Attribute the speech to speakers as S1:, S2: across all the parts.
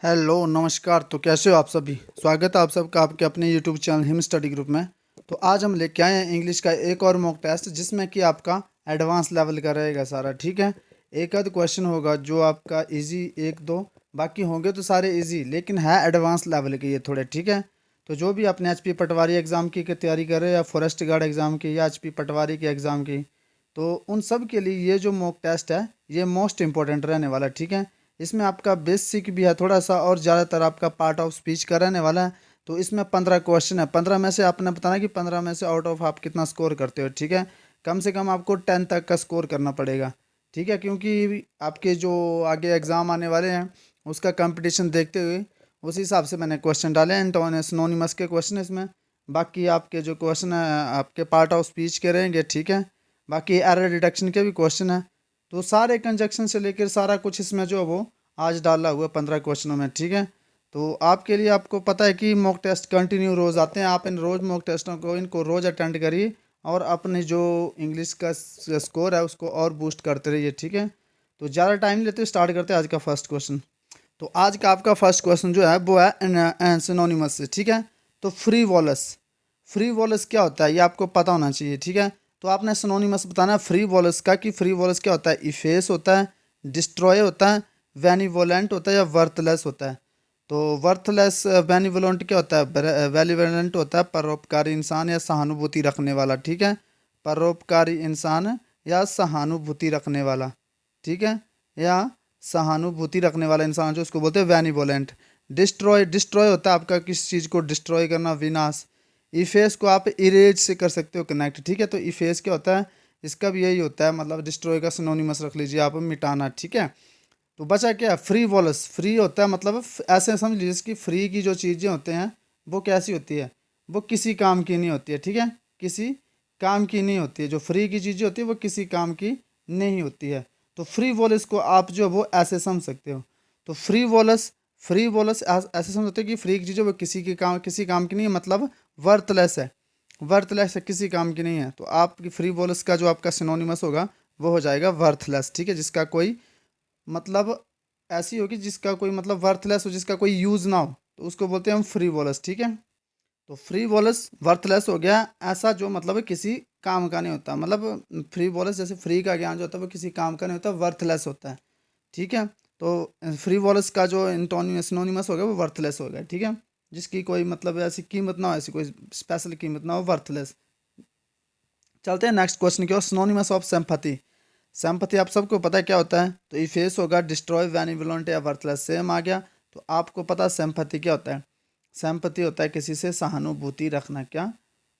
S1: Hello नमस्कार। तो कैसे हो आप सभी। स्वागत है आप सबका आपके अपने YouTube channel him study group में। तो आज हम लेके आए हैं इंग्लिश का एक और मॉक टेस्ट जिसमें कि आपका एडवांस लेवल का रहेगा सारा। ठीक है, एक आध क्वेश्चन होगा जो आपका इजी, एक दो बाकी होंगे तो सारे इजी, लेकिन है एडवांस लेवल के ये थोड़े। ठीक है, तो जो भी अपने एचपी पटवारी एग्ज़ाम की तैयारी कर रहे हैं या फॉरेस्ट गार्ड एग्ज़ाम की या एचपी पटवारी के एग्ज़ाम की, तो उन सब के लिए ये जो मॉक टेस्ट है ये मोस्ट इंपॉर्टेंट रहने वाला है। ठीक है, इसमें आपका बेसिक भी है थोड़ा सा और ज़्यादातर आपका पार्ट ऑफ स्पीच का रहने वाला है। तो इसमें 15 क्वेश्चन है, 15 में से आपने बताना कि 15 में से आउट ऑफ आप कितना स्कोर करते हो। ठीक है, कम से कम आपको 10 तक का स्कोर करना पड़ेगा। ठीक है, क्योंकि आपके जो आगे एग्ज़ाम आने वाले हैं उसका कंपटीशन देखते हुए उस हिसाब से मैंने क्वेश्चन डाले हैं। सिनोनिमस के क्वेश्चन इसमें, बाकी आपके जो क्वेश्चन है आपके पार्ट ऑफ स्पीच के रहेंगे। ठीक है, बाकी एरर डिटेक्शन के भी क्वेश्चन है। तो सारे कंजक्शन से लेकर सारा कुछ इसमें जो है वो आज डाला हुआ 15 क्वेश्चनों में। ठीक है, तो आपके लिए आपको पता है कि मॉक टेस्ट कंटिन्यू रोज़ आते हैं। आप इन रोज़ मॉक टेस्टों को इनको रोज़ अटेंड करिए और अपने जो इंग्लिश का स्कोर है उसको और बूस्ट करते रहिए। ठीक है, तो ज़्यादा टाइम लेते स्टार्ट करते हैं आज का फर्स्ट क्वेश्चन। तो आज का आपका फर्स्ट क्वेश्चन जो है वो है सिनोनिमस से। ठीक है, तो फ्री वॉलस, फ्री वॉलस क्या होता है ये आपको पता होना चाहिए। ठीक है, तो आपने सिनोनिमस बताना है फ्री वॉलस का कि फ्री वॉलस क्या होता है। इफेस होता है, डिस्ट्रॉय होता है, वेनिवोलेंट होता है या वर्थलेस होता है। तो वर्थलेस बेनिवोलेंट क्या होता है, वेलिवेलेंट होता है परोपकारी इंसान या सहानुभूति रखने वाला। ठीक है, परोपकारी इंसान या सहानुभूति रखने वाला। ठीक है, या सहानुभूति रखने वाला इंसान जो उसको बोलते हैं बेनिवोलेंट। डिस्ट्रॉय, डिस्ट्रॉय होता है आपका किसी चीज़ को डिस्ट्रॉय करना, विनाश। इफेस को आप इरेज से कर सकते हो कनेक्ट। ठीक है, तो इफेस क्या होता है, इसका भी यही होता है, मतलब डिस्ट्रॉय का सिनोनिमस रख लीजिए आप, मिटाना। ठीक है, तो बचा क्या, फ्री वॉलस। फ्री होता है मतलब ऐसे समझ लीजिए कि फ्री की जो चीज़ें होते हैं वो कैसी होती है, वो किसी काम की नहीं होती है। ठीक है, किसी काम की नहीं होती है। जो फ्री की चीज़ें होती है वो किसी काम की नहीं होती है। तो फ्री वॉलस को आप जो वो ऐसे समझ सकते हो। तो फ्री वॉलस, फ्री वॉलस ऐसे समझ सकते हो कि फ्री की चीज़ें वो किसी काम की नहीं है, मतलब वर्थलेस है। वर्थलेस है, किसी काम की नहीं है। तो आपकी फ्री वॉलस का जो आपका सिनोनिमस होगा वो हो जाएगा वर्थलेस। ठीक है, जिसका कोई मतलब ऐसी होगी जिसका कोई मतलब वर्थलेस हो, जिसका कोई यूज़ ना हो, तो उसको बोलते हैं हम फ्री वॉलस। ठीक है, तो फ्री वॉलस वर्थलेस हो गया ऐसा जो मतलब किसी काम का नहीं होता। मतलब फ्री वॉलस जैसे फ्री का ज्ञान जो होता है वो किसी काम का नहीं होता, वर्थलेस होता है। ठीक है, तो फ्री वॉलस का जो सिनोनिमस हो गया वो वर्थलेस हो गया। ठीक है, जिसकी कोई मतलब ऐसी कीमत ना हो, ऐसी कोई स्पेशल कीमत ना हो, वर्थलेस। चलते हैं नेक्स्ट क्वेश्चन की ओर। Synonymous of sympathy. सिंपैथी आप सबको पता है क्या होता है। तो इफेस होगा, डिस्ट्रॉय, बेनिवोलेंट या वर्थलेस। सेम आ गया। तो आपको पता है सिंपैथी क्या होता है। सिंपैथी होता है किसी से सहानुभूति रखना। क्या,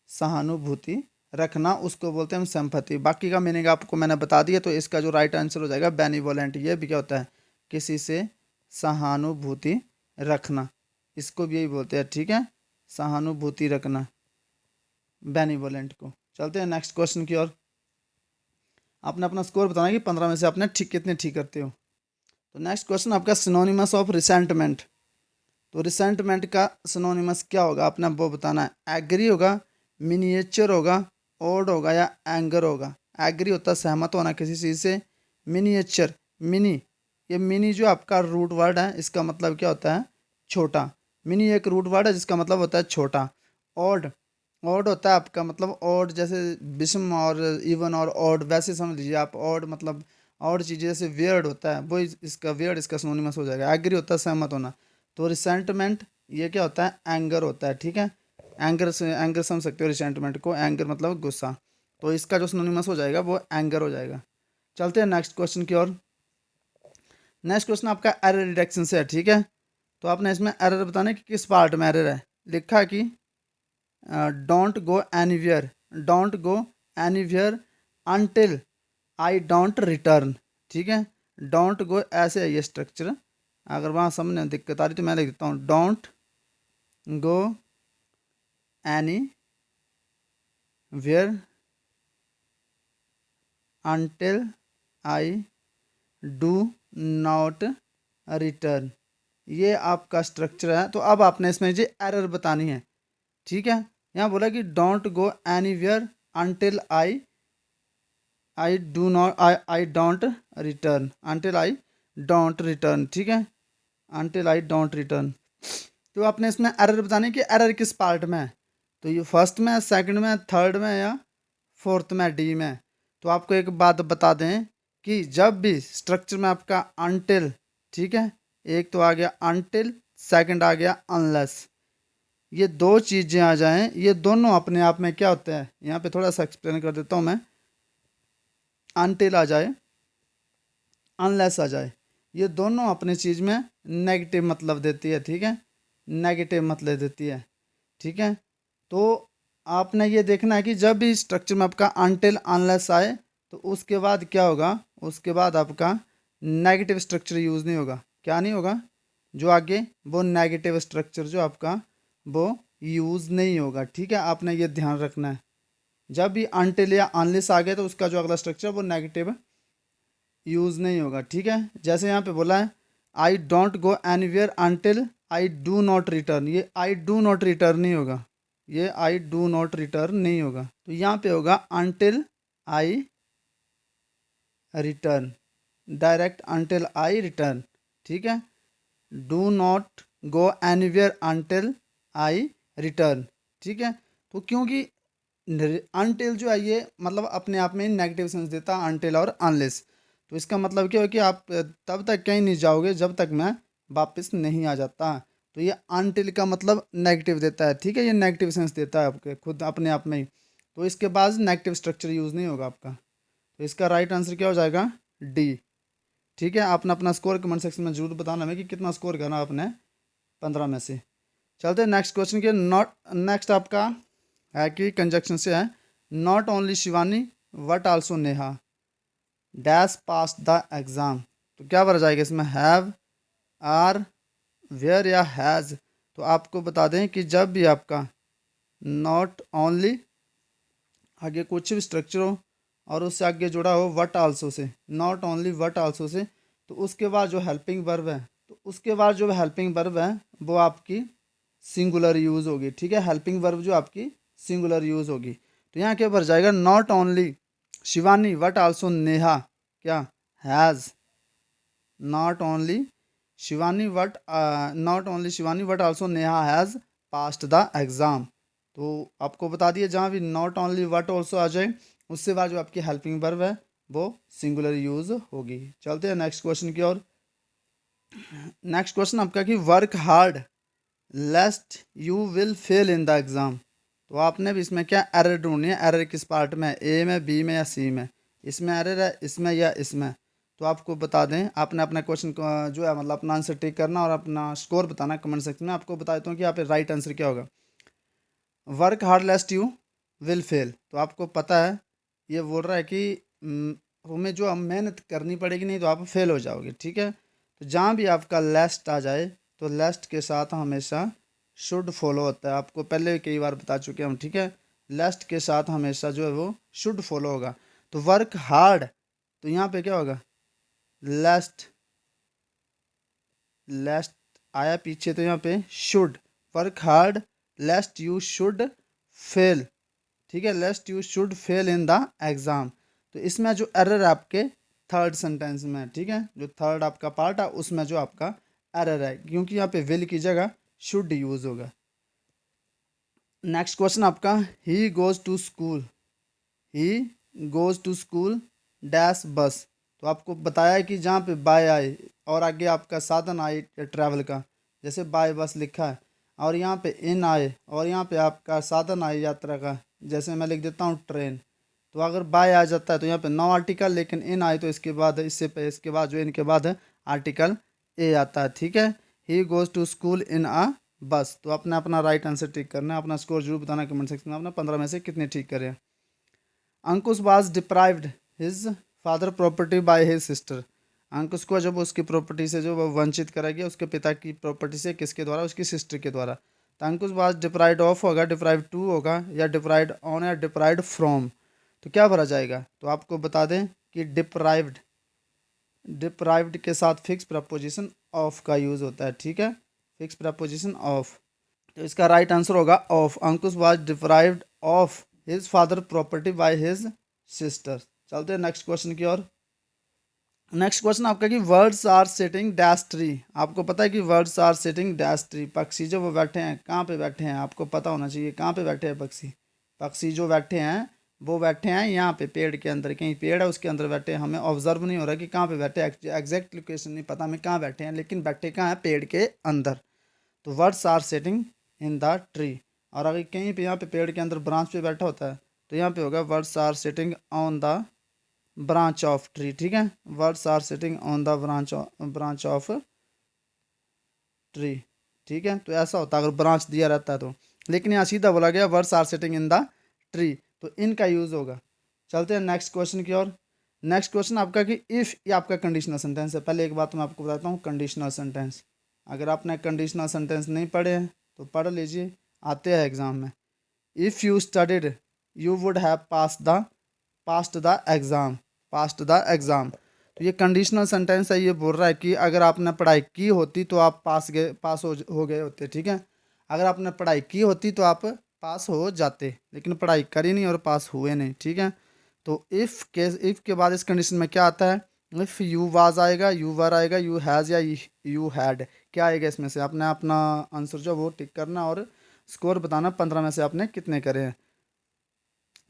S1: सहानुभूति रखना, उसको बोलते हैं हम सिंपैथी। बाकी का मीनिंग आपको मैंने बता दिया, तो इसका जो राइट आंसर हो जाएगा बेनिवोलेंट। ये भी क्या होता है, किसी से सहानुभूति रखना, इसको भी यही बोलते हैं। ठीक है, सहानुभूति रखना, बेनिवोलेंट को। चलते हैं नेक्स्ट क्वेश्चन की ओर। आपने अपना स्कोर बताना कि 15 में से आपने ठीक कितने ठीक करते हो। तो नेक्स्ट क्वेश्चन आपका सिनोनिमस ऑफ रिसेंटमेंट। तो रिसेंटमेंट का सिनोनिमस क्या होगा आपने वो बताना है। एग्री होगा, मिनिएचर होगा, ओड होगा या एंगर होगा। एग्री होता है सहमत होना किसी चीज़ से। मिनिएचर, मिनी, ये मिनी जो आपका रूट वर्ड है इसका मतलब क्या होता है, छोटा। मिनी एक रूट वर्ड है जिसका मतलब होता है छोटा। ऑड, ऑड होता है आपका मतलब ऑड, जैसे विषम और इवन और ऑड वैसे समझ लीजिए आप। ऑड मतलब और चीज़ें जैसे वियर्ड होता है वो इसका वियर्ड इसका सिनोनिमस हो जाएगा। एग्री होता है सहमत होना। तो रिसेंटमेंट ये क्या होता है, एंगर होता है। ठीक है, एंगर से एंगर समझ सकते हो रिसेंटमेंट को, एंगर मतलब गुस्सा। तो इसका जो सिनोनिमस हो जाएगा वो एंगर हो जाएगा। चलते हैं नेक्स्ट क्वेश्चन की ओर। नेक्स्ट क्वेश्चन आपका एरर डिटेक्शन से है। ठीक है, तो आपने इसमें एरर बताना है कि किस पार्ट में एरर है। लिखा है कि don't go anywhere, don't go anywhere until I don't return. ठीक है, डोंट गो ऐसे है ये स्ट्रक्चर। अगर वहाँ समझने में दिक्कत आ रही तो मैं लिख देता हूँ don't go anywhere until I do not return. ये आपका स्ट्रक्चर है। तो अब आपने इसमें ये एरर बतानी है। ठीक है, यहाँ बोला कि don't go anywhere until I don't return, until I don't return. ठीक है, until I don't return। तो आपने इसमें एरर बताने कि एरर किस पार्ट में है, तो ये फर्स्ट में, सेकंड में, थर्ड में या फोर्थ में, डी में। तो आपको एक बात बता दें कि जब भी स्ट्रक्चर में आपका अनटिल, ठीक है, एक तो आ गया अनटिल, सेकंड आ गया अनलेस, ये दो चीज़ें आ जाएं, ये दोनों अपने आप में क्या होते हैं, यहाँ पे थोड़ा सा एक्सप्लेन कर देता हूँ मैं। अनटिल आ जाए, अनलेस आ जाए, ये दोनों अपनी चीज़ में नेगेटिव मतलब देती है, ठीक है, नेगेटिव मतलब देती है, ठीक है। तो आपने ये देखना है कि जब भी स्ट्रक्चर में आपका अनटिल अनलेस आए तो उसके बाद क्या होगा, उसके बाद आपका नेगेटिव स्ट्रक्चर यूज़ नहीं होगा। क्या नहीं होगा, जो आगे वो नेगेटिव स्ट्रक्चर जो आपका वो यूज़ नहीं होगा, ठीक है। आपने ये ध्यान रखना है, जब भी अनटिल या अनलेस आ गए तो उसका जो अगला स्ट्रक्चर वो नेगेटिव यूज़ नहीं होगा, ठीक है। जैसे यहाँ पे बोला है I don't go anywhere until I do not return, ये आई डू नॉट रिटर्न नहीं होगा, ये आई डू नॉट रिटर्न नहीं होगा। तो यहाँ पे होगा until I return, direct until I return, ठीक है। Do not go anywhere until I return, ठीक है। तो क्योंकि अनटिल जो है ये मतलब अपने आप में नेगेटिव सेंस देता है, अनटिल और अनलेस। तो इसका मतलब क्या है कि आप तब तक कहीं नहीं जाओगे जब तक मैं वापस नहीं आ जाता। तो ये अनटिल का मतलब नेगेटिव देता है, ठीक है, ये नेगेटिव सेंस देता है आपके खुद अपने आप में ही। तो इसके बाद नेगेटिव स्ट्रक्चर यूज़ नहीं होगा आपका। तो इसका राइट आंसर क्या हो जाएगा, डी, ठीक है। आपने अपना स्कोर कमेंट सेक्शन में जरूर बताना हमें कि कितना स्कोर करना आपने 15 में से। चलते हैं नेक्स्ट क्वेश्चन के। नॉट, नेक्स्ट आपका है कि कंजक्शन से है, not only Shivani but also Neha dash pass the exam. तो क्या भरा जाएगा इसमें, हैव, आर, वेयर या हैज़। तो आपको बता दें कि जब भी आपका नॉट ओनली आगे कुछ भी स्ट्रक्चर हो और उससे आगे जुड़ा हो what also say, not only what also say, तो उसके बाद जो हेल्पिंग वर्ब है, तो उसके बाद जो हेल्पिंग वर्ब है वो आपकी सिंगुलर यूज़ होगी, ठीक है। हेल्पिंग वर्ब जो आपकी सिंगुलर यूज़ होगी। तो यहाँ क्या भर जाएगा, not only Shivani but also Neha क्या has, not only Shivani but, not only Shivani but also Neha has passed the exam. तो आपको बता दिए जहाँ भी नॉट ओनली वट ऑल्सो आ जाए उससे बाद जो आपकी हेल्पिंग वर्ब है वो सिंगुलर यूज़ होगी। चलते हैं नेक्स्ट क्वेश्चन की ओर। नेक्स्ट क्वेश्चन आपका कि work hard लेस्ट you will fail in the exam. तो आपने भी इसमें क्या एरर ढूंढनी है, एरर किस पार्ट में, ए में, बी में या सी में। इसमें एरर है, इसमें या इसमें। तो आपको बता दें, आपने अपना क्वेश्चन जो है मतलब अपना आंसर टिक करना और अपना स्कोर बताना कमेंट सेक्शन में। आपको बता देता हूँ कि यहाँ पे राइट आंसर क्या होगा, work hard लेस्ट you will fail. तो आपको पता है ये बोल रहा है कि हमें जो हम मेहनत करनी पड़ेगी, नहीं तो आप फेल हो जाओगे, ठीक है। तो जहाँ भी आपका लेस्ट आ जाए तो लेस्ट के साथ हमेशा शुड फॉलो होता है, आपको पहले भी कई बार बता चुके हैं हम, ठीक है। लेस्ट के साथ हमेशा जो है वो शुड फॉलो होगा। तो वर्क हार्ड, तो यहाँ पे क्या होगा, लेस्ट, लेस्ट आया पीछे तो यहाँ पे should, work hard लेस्ट you should fail, ठीक है, लेस्ट you should fail in the exam. तो इसमें जो एरर है आपके थर्ड सेंटेंस में, ठीक है, जो थर्ड आपका पार्ट है उसमें जो आपका एरर है, क्योंकि यहाँ पे विल की जगह शुड यूज़ होगा। नेक्स्ट क्वेश्चन आपका, he goes to school, he goes to school dash बस। तो आपको बताया है कि जहाँ पे बाय आए और आगे आपका साधन आए ट्रैवल का, जैसे बाय बस लिखा है, और यहाँ पे इन आए और यहाँ पे आपका साधन आए यात्रा का, जैसे मैं लिख देता हूँ ट्रेन। तो अगर बाय आ जाता है तो यहाँ पे नो आर्टिकल, लेकिन इन आए तो इसके बाद इसके बाद जो इनके बाद आर्टिकल ए आता है, ठीक है। He goes to school in a bus. तो अपना अपना राइट आंसर टिक करना है, अपना स्कोर जरूर बताना कमेंट सेक्शन में, अपना 15 में से कितने ठीक करें। Ankush was deprived his father property by his sister. Ankush को जब उसकी प्रॉपर्टी से जो वो वंचित करा गया उसके पिता की प्रॉपर्टी से, किसके द्वारा, उसकी सिस्टर के द्वारा। तो अंकुश वाज डिप्राइव्ड ऑफ होगा, डिप्राइव्ड टू होगा, या डिप्राइव्ड ऑन या डिप्राइव्ड फ्रॉम। तो क्या भरा जाएगा, तो आपको बता दें कि डिप्राइव्ड, डिप्राइव्ड के साथ फिक्स प्रपोजिशन ऑफ का यूज़ होता है, ठीक है, फिक्स प्रपोजिशन ऑफ। तो इसका राइट आंसर होगा of. Ankush was deprived of his father property by his sister. चलते हैं नेक्स्ट क्वेश्चन की ओर। नेक्स्ट क्वेश्चन आपका कि birds are sitting dash tree. आपको पता है कि birds are sitting dash tree, पक्षी जो वो बैठे हैं कहाँ पे बैठे हैं, आपको पता होना चाहिए कहाँ पे बैठे हैं पक्षी। पक्षी जो बैठे हैं वो बैठे हैं यहाँ पे पेड़ के अंदर, कहीं पेड़ है उसके अंदर बैठे हैं। हमें ऑब्जर्व नहीं हो रहा कि कहाँ पे बैठे हैं, एग्जैक्ट लोकेशन नहीं पता हमें कहाँ बैठे हैं, लेकिन बैठे कहाँ हैं, पेड़ के अंदर। तो birds are sitting in the tree. और अगर कहीं पे यहाँ पे पेड़ के अंदर ब्रांच पे बैठा होता है तो यहाँ पे होगा birds are sitting on the branch of tree. ठीक है, birds are sitting on the branch of tree. ठीक है, तो ऐसा होता है अगर ब्रांच दिया रहता है तो। लेकिन यहाँ सीधा बोला गया birds are sitting in the tree, तो इनका यूज होगा। चलते हैं नेक्स्ट क्वेश्चन की ओर। नेक्स्ट क्वेश्चन आपका कि इफ़, ये आपका कंडीशनल सेंटेंस है। पहले एक बात मैं आपको बताता हूँ, कंडीशनल सेंटेंस अगर आपने कंडीशनल सेंटेंस नहीं पढ़े हैं तो पढ़ लीजिए, आते हैं एग्जाम में। If you studied you would have passed the exam, passed the exam. तो ये कंडीशनल सेंटेंस है, ये बोल रहा है कि अगर आपने पढ़ाई की होती तो आप पास हो गए होते। ठीक है, अगर आपने पढ़ाई की होती तो आप पास हो जाते, लेकिन पढ़ाई करी नहीं और पास हुए नहीं। ठीक है, तो इफ़ के बाद इस कंडीशन में क्या आता है, इफ़ यू वाज आएगा, यू वर आएगा, यू हैज़ या यू हैड, क्या आएगा इसमें से। आपने अपना आंसर जो वो टिक करना और स्कोर बताना 15 में से आपने कितने करे हैं।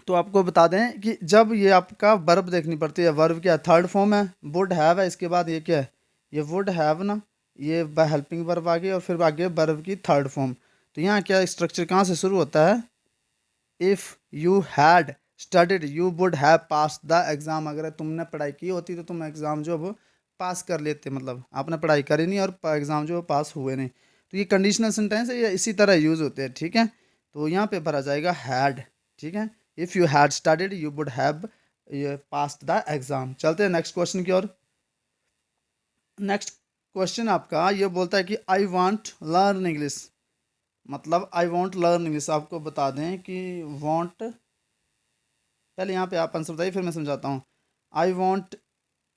S1: तो आपको बता दें कि जब ये आपका वर्ब देखनी पड़ती है, वर्ब क्या थर्ड फॉर्म है, वुड हैव है, इसके बाद ये क्या है, ये वुड हैव ना, ये हेल्पिंग वर्ब आ गई और फिर आगे वर्ब की थर्ड फॉर्म। तो यहाँ क्या स्ट्रक्चर कहाँ से शुरू होता है, if you had studied you would have pass the exam. अगर तुमने पढ़ाई की होती तो तुम एग्ज़ाम जो वो पास कर लेते, मतलब आपने पढ़ाई करी नहीं और एग्ज़ाम जो पास हुए नहीं। तो ये कंडीशनल सेंटेंस है, ये इसी तरह यूज़ होते हैं। ठीक है, तो यहाँ पे भरा जाएगा हैड। ठीक है, if you had studied you would have passed the exam. चलते हैं नेक्स्ट क्वेश्चन की ओर। नेक्स्ट क्वेश्चन आपका ये बोलता है कि आई वॉन्ट लर्न इंग्लिश, मतलब आई वॉन्ट लर्न इंग्लिश। आपको बता दें कि वॉन्ट, पहले यहाँ पे आप आंसर बताइए फिर मैं समझाता हूँ। I want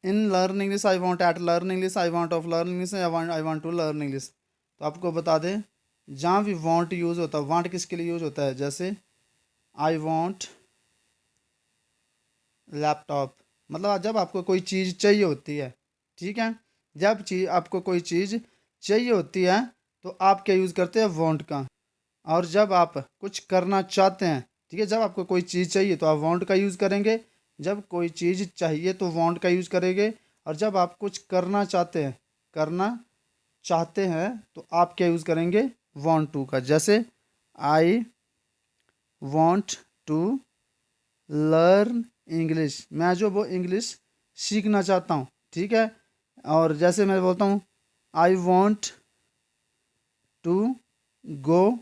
S1: in learn English, I want at learn English, I want of learn English, I want to learn English. तो आपको बता दें जहाँ भी वॉन्ट यूज़ होता है, वांट किसके लिए यूज़ होता है, जैसे आई वॉन्ट लैपटॉप, मतलब जब आपको कोई चीज़ चाहिए होती है। ठीक है, जब आपको कोई चीज़ चाहिए होती है तो आप क्या यूज़ करते हैं, वॉन्ट का। और जब आप कुछ करना चाहते हैं, ठीक है, जब आपको कोई चीज़ चाहिए तो आप वांट का यूज़ करेंगे, जब कोई चीज़ चाहिए तो वांट का यूज़ करेंगे, और जब आप कुछ करना चाहते हैं, करना चाहते हैं तो आप क्या यूज़ करेंगे, वांट टू का। जैसे I want to learn English, मैं जो वो इंग्लिश सीखना चाहता हूँ। ठीक है, और जैसे मैं बोलता हूँ I want to go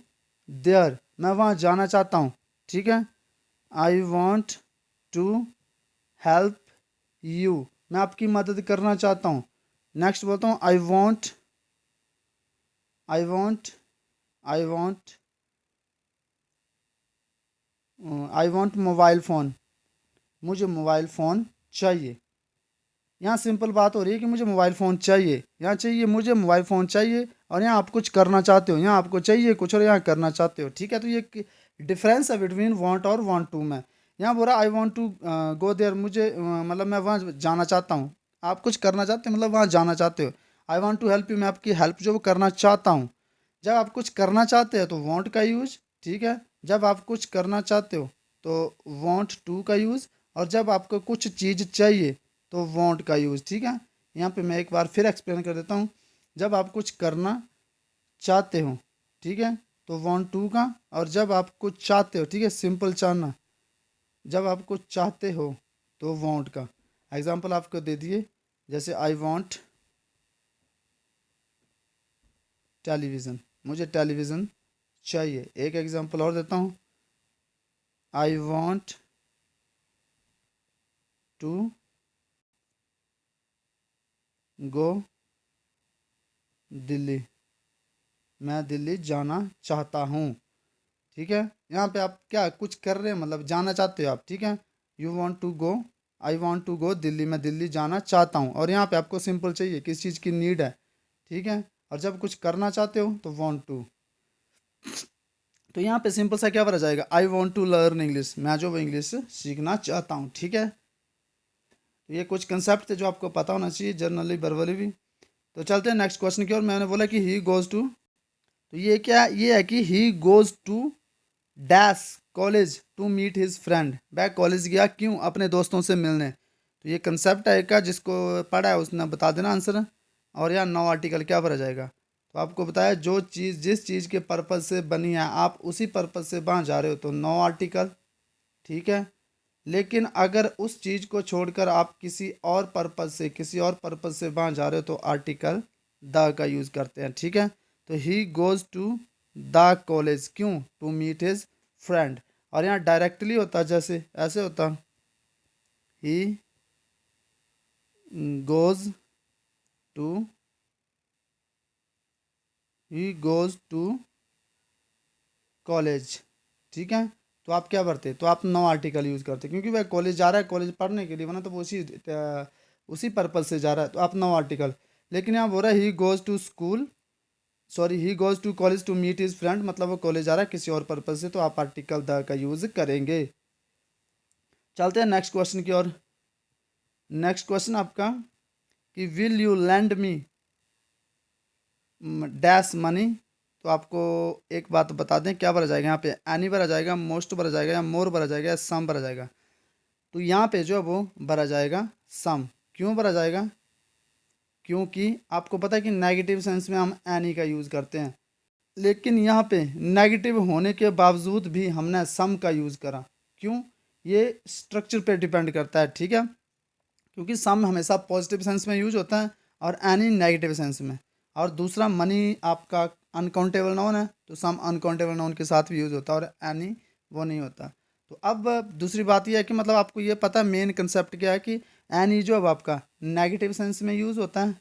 S1: there, मैं वहाँ जाना चाहता हूँ। ठीक है, I want to help you, मैं आपकी मदद करना चाहता हूँ। नेक्स्ट बोलता हूँ I want I want I want mobile phone, मुझे मोबाइल फ़ोन चाहिए। यहाँ सिंपल बात हो रही है कि मुझे मोबाइल फ़ोन चाहिए, यहाँ चाहिए मुझे मोबाइल फ़ोन चाहिए, और यहाँ आप कुछ करना चाहते हो, यहाँ आपको चाहिए कुछ और यहाँ करना चाहते हो। ठीक है, तो ये डिफरेंस है बिटवीन वांट और वांट टू में। यहाँ बोल रहा I want to go there, मुझे मतलब मैं वहाँ जाना चाहता हूँ। आप कुछ करना चाहते हो मतलब वहाँ जाना चाहते हो। I want to help you, मैं आपकी हेल्प जो वो करना चाहता हूँ। जब आप कुछ करना चाहते हो तो वांट का यूज। ठीक है, जब आप कुछ करना चाहते हो तो वांट टू का यूज़, और जब आपको कुछ चीज़ चाहिए तो वांट का यूज़। ठीक है, यहाँ पे मैं एक बार फिर एक्सप्लेन कर देता हूँ। जब आप कुछ करना चाहते हो, ठीक है, तो वांट टू का, और जब आप कुछ चाहते हो, ठीक है, सिंपल चाहना, जब आप कुछ चाहते हो तो वांट का। एग्जाम्पल आपको दे दिए, जैसे आई वांट टेलीविज़न, मुझे टेलीविज़न चाहिए। एक एग्जाम्पल और देता हूँ, I want to go Delhi, मैं दिल्ली जाना चाहता हूँ। ठीक है, यहाँ पे आप क्या कुछ कर रहे हैं, मतलब जाना चाहते हो आप। ठीक है, you want to go, I want to go Delhi, मैं दिल्ली जाना चाहता हूँ, और यहाँ पे आपको सिंपल चाहिए किस चीज़ की नीड है। ठीक है, और जब कुछ करना चाहते हो तो वांट टू। तो यहाँ पे सिंपल सा क्या भरा जाएगा, I want to learn English, मैं जो वो इंग्लिश सीखना चाहता हूँ। ठीक है, तो ये कुछ कंसेप्ट थे जो आपको पता होना चाहिए, जनरली वर्बली भी। तो चलते हैं नेक्स्ट क्वेश्चन की ओर। मैंने बोला कि ही गोज़ टू, तो ये क्या, ये है कि he goes to dash college to meet his friend. वह कॉलेज गया क्यों, अपने दोस्तों से मिलने। तो ये कंसेप्ट है का, जिसको पढ़ा है उसने बता देना आंसर। और यहाँ नो आर्टिकल क्या भरा जाएगा। तो आपको बताया जो चीज़ जिस चीज़ के पर्पज़ से बनी है आप उसी पर्पज़ से वहाँ जा रहे हो तो नो आर्टिकल, ठीक है। लेकिन अगर उस चीज़ को छोड़कर आप किसी और पर्पज़ से वहाँ जा रहे हो तो आर्टिकल द का यूज़ करते हैं, ठीक है। तो he goes to the college क्यों, टू मीट हिज फ्रेंड। और यहाँ डायरेक्टली होता, जैसे ऐसे होता, he goes to, he goes to college, ठीक है। तो आप क्या करते, तो आप नो आर्टिकल यूज़ करते क्योंकि वह कॉलेज जा रहा है, कॉलेज पढ़ने के लिए, वरना तो वो उसी पर्पज़ से जा रहा है, तो आप नो आर्टिकल। लेकिन यहाँ बोल रहा है he goes to school, sorry he goes to college to meet his friend, मतलब वो कॉलेज जा रहा है किसी और पर्पज़ से, तो आप आर्टिकल द का यूज़ करेंगे। चलते हैं नेक्स्ट क्वेश्चन की ओर। नेक्स्ट क्वेश्चन आपका कि will you land me dash money. तो आपको एक बात बता दें, क्या भरा जाएगा यहाँ पे, एनी भरा जाएगा, मोस्ट भरा जाएगा, या मोर भरा जाएगा, या सम भरा जाएगा। तो यहाँ पे जो है वो भरा जाएगा सम। क्यों भरा जाएगा, क्योंकि आपको पता है कि नेगेटिव सेंस में हम एनी का यूज़ करते हैं, लेकिन यहाँ पे नेगेटिव होने के बावजूद भी हमने सम का यूज़ करा। क्यों, ये स्ट्रक्चर पे डिपेंड करता है, ठीक है। क्योंकि सम हमेशा पॉजिटिव सेंस में यूज होता है और एनी नेगेटिव सेंस में। और दूसरा मनी आपका अनकाउंटेबल नाउन है, तो सम अनकाउंटेबल नाउन के साथ भी यूज होता है, और एनी वो नहीं होता। तो अब दूसरी बात यह है कि मतलब आपको ये पता है मेन कंसेप्ट क्या है कि एनी जो है आपका नेगेटिव सेंस में यूज़ होता है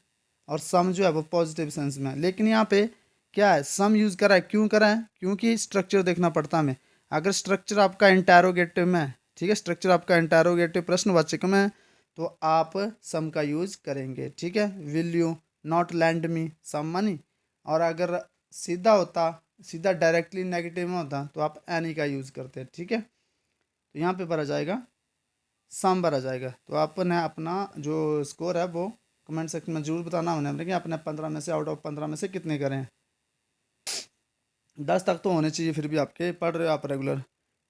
S1: और सम जो है वो पॉजिटिव सेंस में। लेकिन यहाँ पे क्या है, सम यूज़ करा है, क्यों करा है, क्योंकि स्ट्रक्चर देखना पड़ता है हमें। अगर स्ट्रक्चर आपका इंटैरोगेटिव में है, ठीक है, स्ट्रक्चर आपका इंटैरोगेटिव प्रश्नवाचक में है, तो आप सम का यूज़ करेंगे, ठीक है। Will you not lend me some money. और अगर सीधा होता, सीधा डायरेक्टली नेगेटिव में होता, तो आप एनी का यूज़ करते हैं, ठीक है। तो यहाँ पे भरा जाएगा सम भरा जाएगा। तो आपने अपना जो स्कोर है वो कमेंट सेक्शन में जरूर बताना होने कि आपने 15 में से आउट ऑफ 15 में से कितने करें। 10 तक तो होने चाहिए, फिर भी आपके पढ़ रहे हो आप रेगुलर।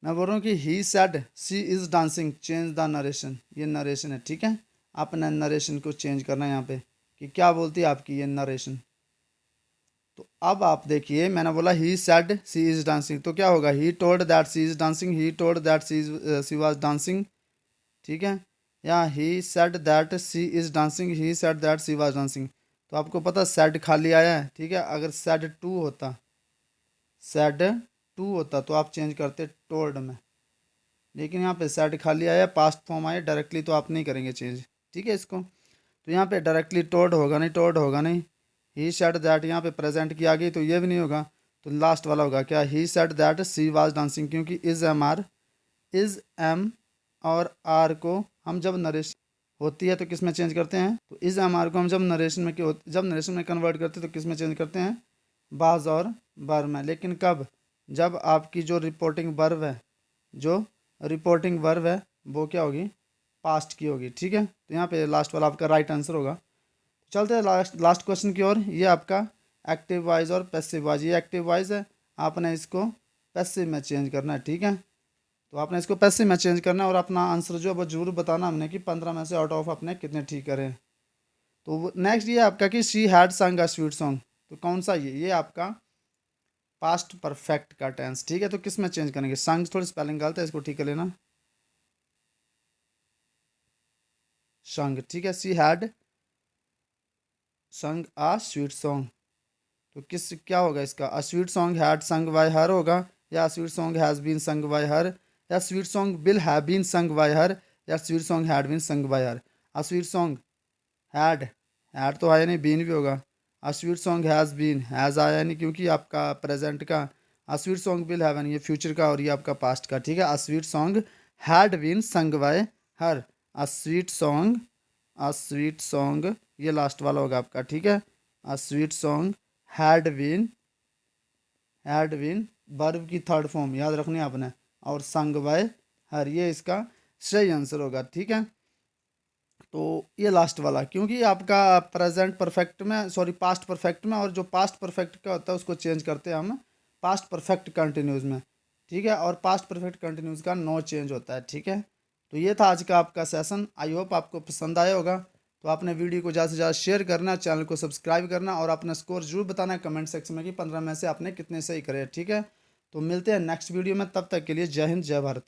S1: मैं बोल रहा हूँ कि he said she is dancing, change the narration. ये नरेशन है, ठीक है। आपने नरेशन को चेंज करना है यहाँ पे कि क्या बोलती है आपकी ये नरेशन। तो अब आप देखिए, मैंने बोला he said she is dancing, तो क्या होगा, he told that she is dancing, he told that she was dancing, ठीक है। या ही said that she is dancing, he said that she was dancing. तो आपको पता सेड खाली आया है, ठीक है। अगर सेड टू होता, सेड टू होता तो आप चेंज करते टोल्ड में। लेकिन यहाँ पे सेड खाली आया, पास्ट फॉर्म आया, डायरेक्टली तो आप नहीं करेंगे चेंज, ठीक है इसको। तो यहाँ पे डायरेक्टली टोल्ड होगा नहीं, टोल्ड होगा नहीं। ही सेड दैट यहाँ पे प्रेजेंट की आ गई तो ये भी नहीं होगा। तो लास्ट वाला होगा क्या, he said that she was dancing, क्योंकि is M R, is M और आर को हम जब नरेशन होती है तो किस में चेंज करते हैं, तो इज एम आर को हम जब नरेशन में जब नरेशन में कन्वर्ट करते हैं तो किस में चेंज करते हैं, बाज और बर में। लेकिन कब, जब आपकी जो रिपोर्टिंग वर्ब है, जो रिपोर्टिंग वर्ब है वो क्या होगी, पास्ट की होगी, ठीक है। तो यहाँ पे लास्ट वाला आपका राइट आंसर होगा। चलते हैं लास्ट क्वेश्चन की ओर। ये आपका एक्टिव वॉइस और पैसिव वॉइस, ये एक्टिव वॉइस है, आपने इसको पैसिव में चेंज करना है, ठीक है। तो आपने इसको पैसिव में चेंज करना है और अपना आंसर जो है वो जरूर बताना हमने कि 15 में से आउट ऑफ अपने कितने ठीक करें। तो नेक्स्ट ये आपका कि शी हैड संग अ स्वीट सॉन्ग, तो कौन सा ये आपका पास्ट परफेक्ट का टेंस, ठीक है। तो किस में चेंज करेंगे, संग थोड़ी स्पेलिंग गलत है, इसको ठीक कर लेना, संग, ठीक है। सी हैड संग आ स्वीट सॉन्ग, तो किस क्या होगा इसका, a sweet song had sung by her होगा, या sweet song has been sung by her, या sweet song will have been sung by her, या sweet song had been sung by her. A sweet song had, had तो आया नहीं, been भी होगा। A sweet song has been, has आया नहीं क्योंकि आपका प्रेजेंट का। A sweet song will have, ये फ्यूचर का और ये आपका पास्ट का, ठीक है। A sweet song had been sung by her, a sweet song, a sweet song, ये लास्ट वाला होगा आपका, ठीक है। A sweet song had been, had been verb की थर्ड फॉर्म याद रखनी है आपने, और संग बाय हर, ये इसका सही आंसर होगा, ठीक है। तो ये लास्ट वाला, क्योंकि आपका प्रेजेंट परफेक्ट में, सॉरी पास्ट परफेक्ट में, और जो पास्ट परफेक्ट का होता है उसको चेंज करते हैं हम पास्ट परफेक्ट कंटिन्यूज में, ठीक है। और पास्ट परफेक्ट कंटिन्यूज का नो चेंज होता है, ठीक है। तो ये था आज का आपका सेशन। आई होप आपको पसंद आया होगा। तो आपने वीडियो को ज़्यादा से ज़्यादा शेयर करना, चैनल को सब्सक्राइब करना, और अपना स्कोर जरूर बताना कमेंट सेक्शन में कि 15 में से आपने कितने सही करे, ठीक है। तो मिलते हैं नेक्स्ट वीडियो में, तब तक के लिए जय हिंद जय भारत।